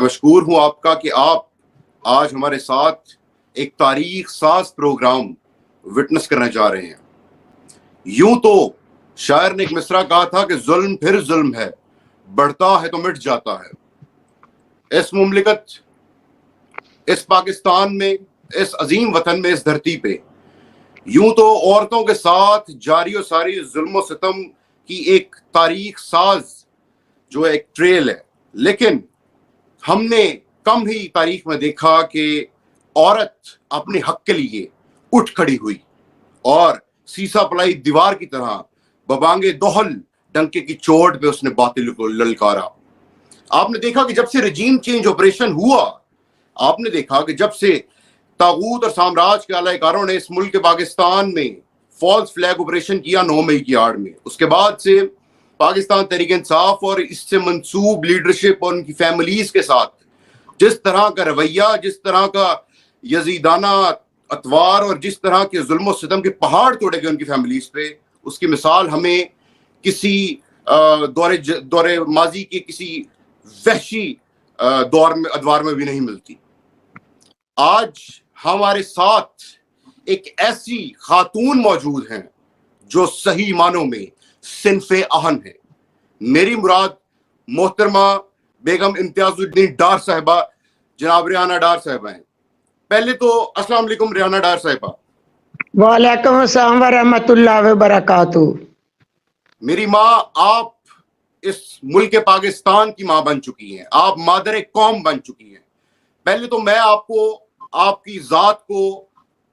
مشکور ہوں آپ کا کہ آپ آج ہمارے ساتھ ایک تاریخ ساز پروگرام وٹنس کرنا چاہ رہے ہیں. یوں تو شاعر نے ایک مصرع کہا تھا کہ ظلم پھر ظلم ہے، بڑھتا ہے تو مٹ جاتا ہے. اس مملکت، اس پاکستان میں، اس عظیم وطن میں، اس دھرتی پہ یوں تو عورتوں کے ساتھ جاری و ساری ظلم و ستم کی ایک تاریخ ساز جو ایک ٹریل ہے، لیکن ہم نے کم ہی تاریخ میں دیکھا کہ عورت اپنے حق کے لیے اٹھ کھڑی ہوئی اور سیسا پلائی دیوار کی طرح ببانگ دوہل ڈنکے کی چوٹ پہ اس نے باطل کو للکارا. آپ نے دیکھا کہ جب سے رجیم چینج آپریشن ہوا، آپ نے دیکھا کہ جب سے طاغوت اور سامراج کے اعلی کاروں نے اس ملک پاکستان میں فالس فلیگ آپریشن کیا 9 مئی کی آڑ میں، اس کے بعد سے پاکستان تحریک انصاف اور اس سے منسوب لیڈرشپ اور ان کی فیملیز کے ساتھ جس طرح کا رویہ، جس طرح کا یزیدانہ اطوار اور جس طرح کے ظلم و ستم کے پہاڑ توڑے گئے ان کی فیملیز پہ، اس کی مثال ہمیں کسی دور ماضی کے کسی وحشی ادوار میں بھی نہیں ملتی. آج ہمارے ساتھ ایک ایسی خاتون موجود ہیں جو صحیح معنوں میں صنف اہن ہے. میری مراد محترمہ بیگم امتیاز الدین ڈار صاحبہ، جناب ریحانہ ڈار صاحبہ ہیں. پہلے تو السلام علیکم ریحانہ ڈار صاحبہ. وعلیکم السلام ورحمۃ اللہ وبرکاتہ. میری ماں، آپ اس ملک پاکستان کی ماں بن چکی ہیں، آپ مادر قوم بن چکی ہیں. پہلے تو میں آپ کو، آپ کی ذات کو،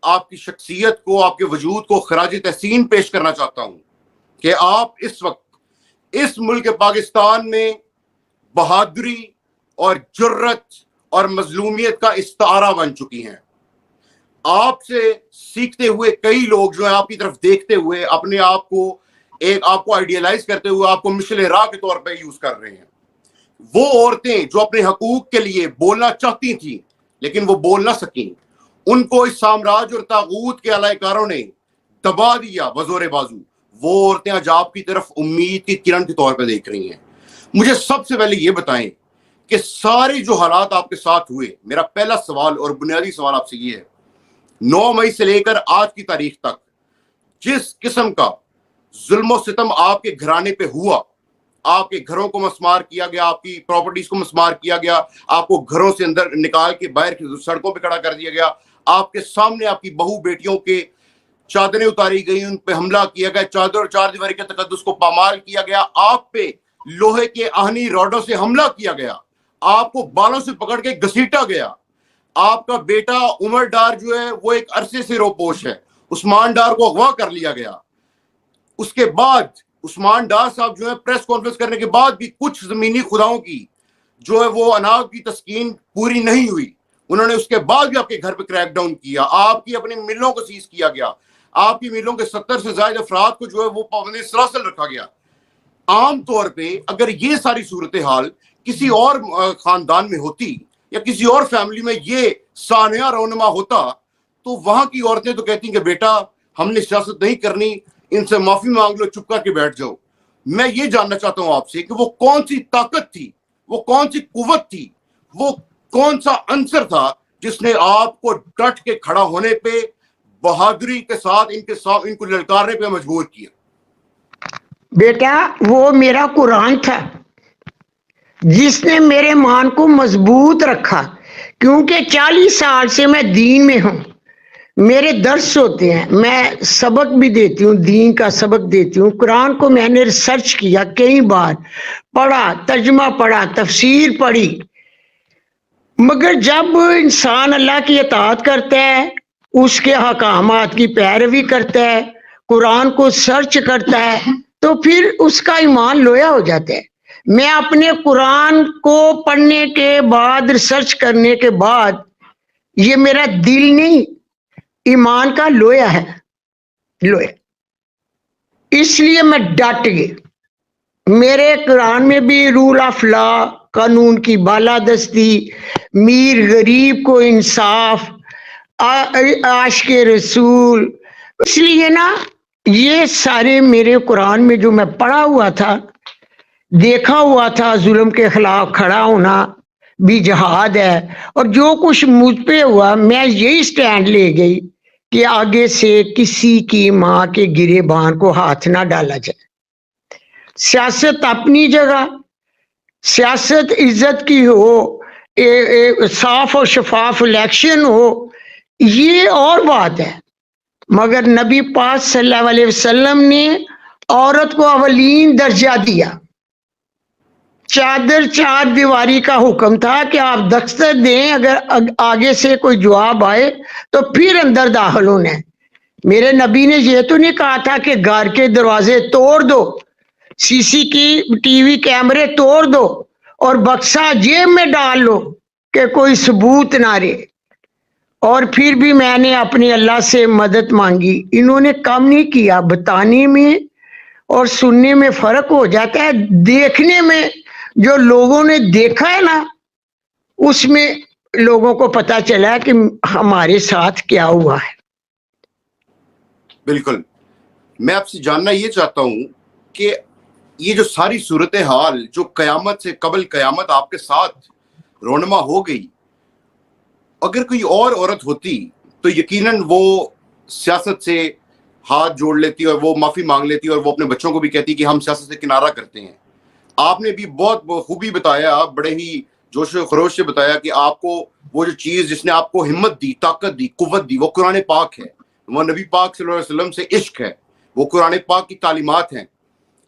آپ کی شخصیت کو، آپ کے وجود کو خراج تحسین پیش کرنا چاہتا ہوں کہ آپ اس وقت اس ملک پاکستان میں بہادری اور جرت اور مظلومیت کا استعارہ بن چکی ہیں. آپ سے سیکھتے ہوئے کئی لوگ جو ہیں آپ کی طرف دیکھتے ہوئے اپنے آپ کو آئیڈیالائز کرتے ہوئے آپ کو مشل راہ کے طور پہ یوز کر رہے ہیں. وہ عورتیں جو اپنے حقوق کے لیے بولنا چاہتی تھیں لیکن وہ بول نہ سکیں، ان کو اس سامراج اور طاغوت کے اعلی کاروں نے دبا دیا بزور بازو. وہ عورتیں آج آپ کی طرف امید کی کرن کے طور پہ دیکھ رہی ہیں. مجھے سب سے پہلے یہ بتائیں کہ سارے جو حالات آپ کے ساتھ ہوئے، میرا پہلا سوال اور بنیادی سوال آپ سے یہ ہے، 9 مئی سے لے کر آج کی تاریخ تک جس قسم کا ظلم و ستم آپ کے گھرانے پہ ہوا، آپ کے گھروں کو مسمار کیا گیا، آپ کی پراپرٹیز کو مسمار کیا گیا، آپ کو گھروں سے اندر نکال کے باہر کی سڑکوں پہ کھڑا کر دیا گیا، آپ کے سامنے آپ کی بہو بیٹیوں کے چادریں اتاری گئی، ان پہ حملہ کیا گیا، چادر اور چار دیواری کے تقدس کو پامال کیا گیا، آپ پہ لوہے کے آہنی راڈوں سے حملہ کیا گیا، آپ کو بالوں سے پکڑ کے گھسیٹا گیا. آپ کا بیٹا عمر ڈار جو ہے وہ ایک عرصے سے روپوش ہے، عثمان ڈار کو اغوا کر لیا گیا. اس کے بعد عثمان ڈار صاحب جو ہے پریس کانفرنس کرنے کے بعد بھی کچھ زمینی خداؤں کی جو ہے وہ اناج کی تسکین پوری نہیں ہوئی، انہوں نے اس کے بعد بھی آپ کے گھر پہ کریک ڈاؤن کیا، آپ کی اپنی ملوں کو سیز کیا گیا، آپ کی ملوں کے 70 سے زائد افراد کو جو ہے وہ پابندی سلاسل رکھا گیا. عام طور پہ اگر یہ ساری صورتحال کسی اور خاندان میں ہوتی یا کسی اور فیملی میں یہ سانحہ رونما ہوتا تو وہاں کی عورتیں تو کہتی ہیں کہ بیٹا ہم نے سیاست نہیں کرنی، ان سے معافی مانگ لو، چپ کر کے بیٹھ جاؤ. میں یہ جاننا چاہتا ہوں آپ سے کہ وہ کون سی طاقت تھی، وہ کون سی قوت تھی، وہ کون سا عنصر تھا جس نے آپ کو ڈٹ کے کھڑا ہونے پہ بہادری کے ساتھ ان کو للکارنے پہ مجبور کیا؟ بیٹا وہ میرا قرآن تھا جس نے میرے مان کو مضبوط رکھا، کیونکہ 40 سال سے میں دین میں ہوں، میرے درس ہوتے ہیں، میں سبق بھی دیتی ہوں، دین کا سبق دیتی ہوں. قرآن کو میں نے ریسرچ کیا، کئی بار پڑھا، ترجمہ پڑھا، تفسیر پڑھی. مگر جب انسان اللہ کی اطاعت کرتا ہے، اس کے احکامات کی پیروی کرتا ہے، قرآن کو سرچ کرتا ہے، تو پھر اس کا ایمان لویا ہو جاتا ہے. میں اپنے قرآن کو پڑھنے کے بعد، ریسرچ کرنے کے بعد، یہ میرا دل نہیں، ایمان کا لویا ہے، لویا. اس لیے میں ڈٹ گئی. میرے قرآن میں بھی رول آف لا، قانون کی بالادستی، میر غریب کو انصاف، عاشق رسول. اس لیے نا یہ سارے میرے قرآن میں جو میں پڑھا ہوا تھا، دیکھا ہوا تھا، ظلم کے خلاف کھڑا ہونا، بھی جہاد ہے. اور جو کچھ مجھ پہ ہوا میں یہی سٹینڈ لے گئی کہ آگے سے کسی کی ماں کے گرے بان کو ہاتھ نہ ڈالا جائے. سیاست اپنی جگہ، سیاست عزت کی ہو، صاف و شفاف الیکشن ہو، یہ اور بات ہے. مگر نبی پاک صلی اللہ علیہ وسلم نے عورت کو اولین درجہ دیا. چادر چار دیواری کا حکم تھا کہ آپ دستک دیں، اگر آگے سے کوئی جواب آئے تو پھر اندر داخل ہونا ہے. میرے نبی نے یہ تو نہیں کہا تھا کہ گھر کے دروازے توڑ دو، سی سی کی ٹی وی کیمرے توڑ دو اور بکسا جیب میں ڈال لو کہ کوئی ثبوت نہ رہے. اور پھر بھی میں نے اپنے اللہ سے مدد مانگی. انہوں نے کم نہیں کیا. بتانے میں اور سننے میں فرق ہو جاتا ہے. دیکھنے میں جو لوگوں نے دیکھا ہے نا، اس میں لوگوں کو پتا چلا کہ ہمارے ساتھ کیا ہوا ہے. بالکل. میں آپ سے جاننا یہ چاہتا ہوں کہ یہ جو ساری صورتحال جو قیامت سے قبل قیامت آپ کے ساتھ رونما ہو گئی، اگر کوئی اور عورت ہوتی تو یقیناً وہ سیاست سے ہاتھ جوڑ لیتی اور وہ معافی مانگ لیتی اور وہ اپنے بچوں کو بھی کہتی کہ ہم سیاست سے کنارہ کرتے ہیں. آپ نے بھی بہت خوبی بتایا، بڑے ہی جوش و خروش سے بتایا کہ آپ کو وہ جو چیز جس نے آپ کو ہمت دی، طاقت دی، قوت دی، وہ قرآن پاک ہے، وہ نبی پاک صلی اللہ علیہ وسلم سے عشق ہے، وہ قرآن پاک کی تعلیمات ہیں.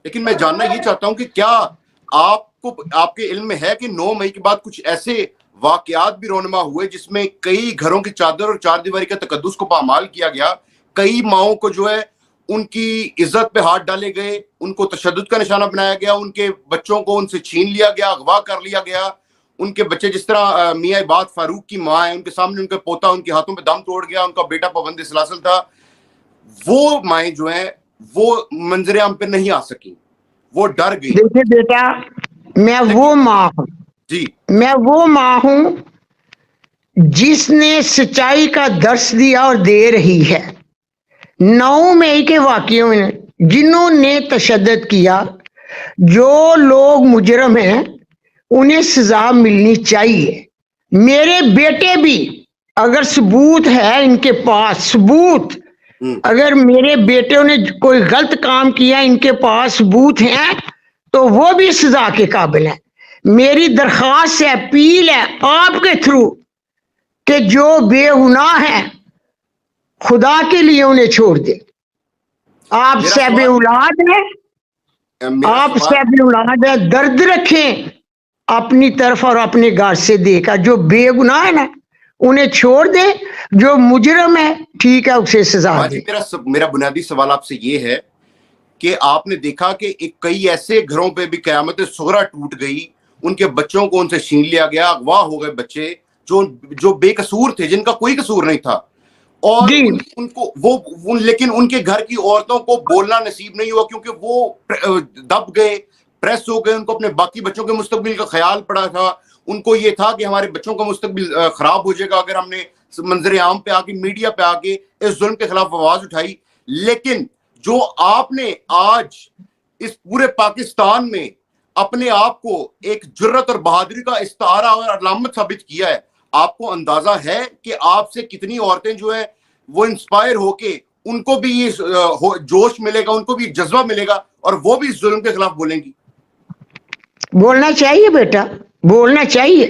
لیکن میں جاننا یہ چاہتا ہوں کہ کیا آپ کے علم میں ہے کہ 9 مئی کے بعد کچھ ایسے واقعات بھی رونما ہوئے جس میں کئی گھروں کی چادر اور چار دیواری کا تقدس کو پامال کیا گیا، کئی ماؤں کو جو ہے ان کی عزت پہ ہاتھ ڈالے گئے، ان کو تشدد کا نشانہ بنایا گیا، ان کے بچوں کو ان سے چھین لیا گیا، اغوا کر لیا گیا. ان کے بچے جس طرح میاں عباد فاروق کی ماں ہے، ان کے سامنے ان کا پوتا ان کے ہاتھوں پہ دم توڑ گیا، ان کا بیٹا پابند سلاسل تھا. وہ مائیں جو ہیں وہ منظر عام پہ نہیں آ سکیں، وہ ڈر گئی. دیکھیں بیٹا، میں وہ ماں ہوں، جی میں وہ ماں ہوں جس نے سچائی کا درس دیا اور دے رہی ہے. 9 مئی کے واقعوں میں جنہوں نے تشدد کیا، جو لوگ مجرم ہیں، انہیں سزا ملنی چاہیے. میرے بیٹے بھی، اگر ثبوت ہے ان کے پاس، ثبوت، اگر میرے بیٹوں نے کوئی غلط کام کیا، ان کے پاس ثبوت ہیں، تو وہ بھی سزا کے قابل ہیں. میری درخواست ہے، اپیل ہے آپ کے تھرو کہ جو بے گناہ ہیں خدا کے لیے انہیں چھوڑ دے. آپ میرا صاحب سوال اولاد ہیں، آپ صاحب اولاد ہے، درد رکھیں اپنی طرف اور اپنے گھر سے دیکھا. جو بے گناہ ہے نا انہیں چھوڑ دے، جو مجرم ہے ٹھیک ہے اسے سزا ماں دے. جی، میرا بنیادی سوال آپ سے یہ ہے کہ آپ نے دیکھا کہ کئی ایسے گھروں پہ بھی قیامت صغریٰ ٹوٹ گئی، ان کے بچوں کو ان سے چھین لیا گیا، اغوا ہو گئے بچے جو بے قصور تھے، جن کا کوئی قصور نہیں تھا. اور جی ان کو لیکن ان کے گھر کی عورتوں کو بولنا نصیب نہیں ہوا کیونکہ وہ دب گئے، پریس ہو گئے. ان کو اپنے باقی بچوں کے مستقبل کا خیال پڑا تھا. ان کو یہ تھا کہ ہمارے بچوں کا مستقبل خراب ہو جائے گا اگر ہم نے منظر عام پہ آ کے، میڈیا پہ آ کے اس ظلم کے خلاف آواز اٹھائی. لیکن جو آپ نے آج اس پورے پاکستان میں اپنے آپ کو ایک جرت اور بہادری کا استعارہ اور علامت ثابت کیا ہے، آپ کو اندازہ ہے کہ آپ سے کتنی عورتیں جو ہیں وہ انسپائر ہو کے ان کو بھی یہ جوش ملے گا، ان کو بھی جذبہ ملے گا اور وہ بھی اس ظلم کے خلاف بولیں گی. بولنا چاہیے بیٹا، بولنا چاہیے،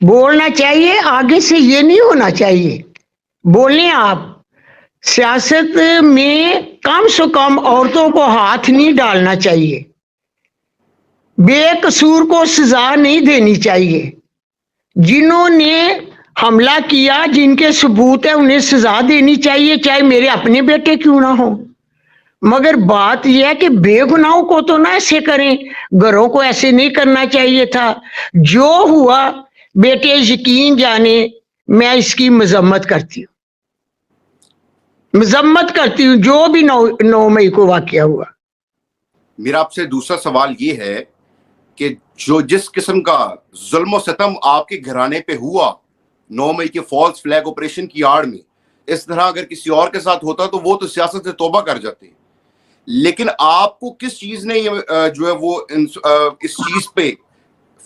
بولنا چاہیے. آگے سے یہ نہیں ہونا چاہیے. بولیں آپ. سیاست میں کم سے کم عورتوں کو ہاتھ نہیں ڈالنا چاہیے، بے قصور کو سزا نہیں دینی چاہیے. جنہوں نے حملہ کیا، جن کے ثبوت ہے، انہیں سزا دینی چاہیے، چاہے میرے اپنے بیٹے کیوں نہ ہوں. مگر بات یہ ہے کہ بے گناہوں کو تو نہ ایسے کریں، گھروں کو ایسے نہیں کرنا چاہیے تھا. جو ہوا بیٹے یقین جانے، میں اس کی مذمت کرتی ہوں، مذمت کرتی ہوں جو بھی 9 مئی کو واقعہ ہوا. میرا آپ سے دوسرا سوال یہ ہے کہ جو جس قسم کا ظلم و ستم آپ کے گھرانے پہ ہوا 9 مئی کے فالس فلیگ آپریشن کی آڑ میں، اس طرح اگر کسی اور کے ساتھ ہوتا تو وہ تو سیاست سے توبہ کر جاتے. لیکن آپ کو کس چیز نے جو ہے وہ اس چیز پہ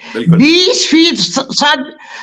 20%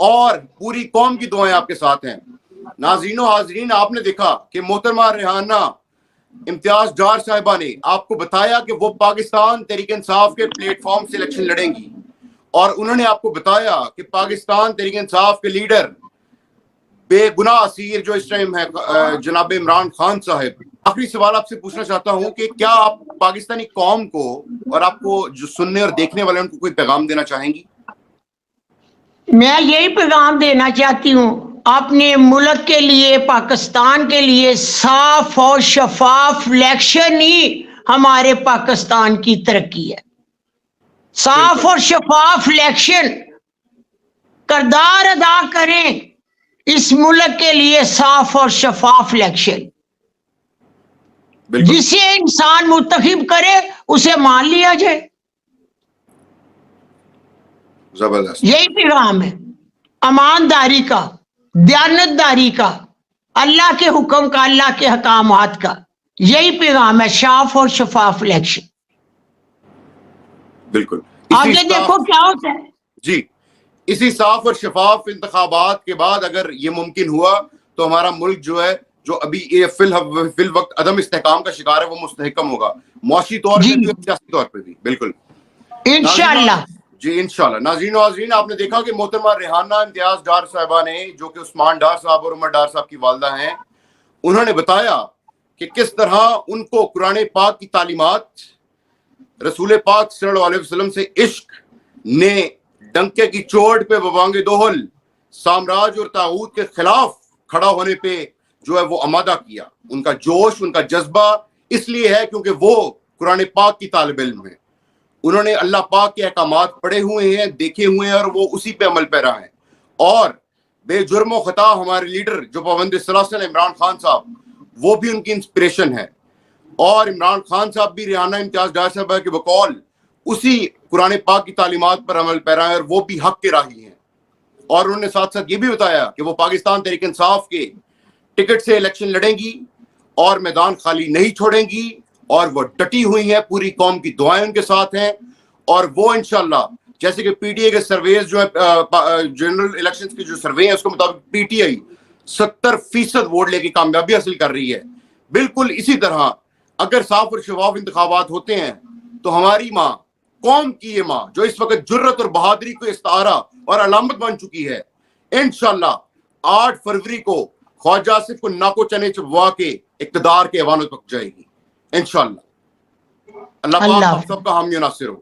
اور پوری قوم کی دعائیں آپ کے ساتھ ہیں. ناظرین و حاضرین, آپ نے دیکھا کہ محترمہ ریحانہ امتیاز ڈار صاحبہ نے آپ کو بتایا کہ وہ پاکستان تحریک انصاف کے پلیٹ فارم سے الیکشن لڑیں گی, اور انہوں نے آپ کو بتایا کہ پاکستان تحریک انصاف کے لیڈر بے گناہ اسیر جو اس ٹائم ہے جناب عمران خان صاحب. آخری سوال آپ سے پوچھنا چاہتا ہوں کہ کیا آپ پاکستانی قوم کو اور آپ کو جو سننے اور دیکھنے والے ان کو کوئی پیغام دینا چاہیں گی؟ میں یہی پیغام دینا چاہتی ہوں اپنے ملک کے لیے, پاکستان کے لیے صاف اور شفاف الیکشن ہی ہمارے پاکستان کی ترقی ہے. صاف اور شفاف الیکشن, کردار ادا کریں اس ملک کے لیے صاف اور شفاف الیکشن. بالکل جسے انسان منتخب کرے اسے مان لیا جائے. زبردست. یہی پیغام ہے ایمانداری کا, دیانتداری کا, اللہ کے حکم کا, اللہ کے احکامات کا. یہی پیغام ہے صاف اور شفاف الیکشن. بالکل آگے دیکھو کیا ہوتا ہے. جی, اسی صاف اور شفاف انتخابات کے بعد اگر یہ ممکن ہوا تو ہمارا ملک جو ہے, جو ابھی فی الوقت عدم استحکام کا شکار ہے, وہ مستحکم ہوگا, معاشی طور پہ بھی اور سیاسی طور پہ بھی. بالکل انشاءاللہ. جی انشاءاللہ. ناظرین و حاضرین, آپ نے دیکھا کہ محترمہ ریحانہ امتیاز ڈار صاحبہ نے, جو کہ عثمان ڈار صاحب اور عمر ڈار صاحب کی والدہ ہیں, انہوں نے بتایا کہ کس طرح ان کو قرآن پاک کی تعلیمات, رسول پاک صلی اللہ علیہ وسلم سے عشق نے ڈنکے کی چوٹ پہ ببانگ دوہل سامراج اور طاغوت کے خلاف کھڑا ہونے پہ جو ہے وہ آمادہ کیا. ان کا جوش, ان کا جذبہ اس لیے ہے کیونکہ وہ قرآن پاک کی طالب علم ہیں. انہوں نے اللہ پاک کے احکامات پڑھے ہوئے ہیں, دیکھے ہوئے ہیں, اور وہ اسی پہ عمل پیرا ہیں. اور بے جرم و خطا ہمارے لیڈر جو پابند سلاسل عمران خان صاحب, وہ بھی ان کی انسپریشن ہے. اور عمران خان صاحب بھی ریحانہ امتیاز ڈار صاحبہ کے بقول اسی قرآن پاک کی تعلیمات پر عمل پیرا ہیں, اور وہ بھی حق کے راہی ہیں. اور انہوں نے ساتھ ساتھ یہ بھی بتایا کہ وہ پاکستان تحریک انصاف کے ٹکٹ سے الیکشن لڑیں گی اور میدان خالی نہیں چھوڑیں گی, اور وہ ڈٹی ہوئی ہیں, پوری قوم کی دعائیں ان کے ساتھ ہیں. اور وہ انشاءاللہ, جیسے کہ پی ٹی آئی کے سرویز جو ہے, جنرل الیکشنز کے جو سروے ہیں اس کے مطابق پی ٹی آئی 70% ووٹ لے کے کامیابی حاصل کر رہی ہے. بالکل اسی طرح اگر صاف اور شفاف انتخابات ہوتے ہیں تو ہماری ماں, قوم کی یہ ماں جو اس وقت جرت اور بہادری کو استعارہ اور علامت بن چکی ہے, انشاءاللہ 8 فروری کو خواجہ آصف کو ناکو چنے چبوا کے اقتدار کے ایوانوں تک جائے گی انشاءاللہ. اللہ پاک آپ سب کا حامی و ناصر ہو.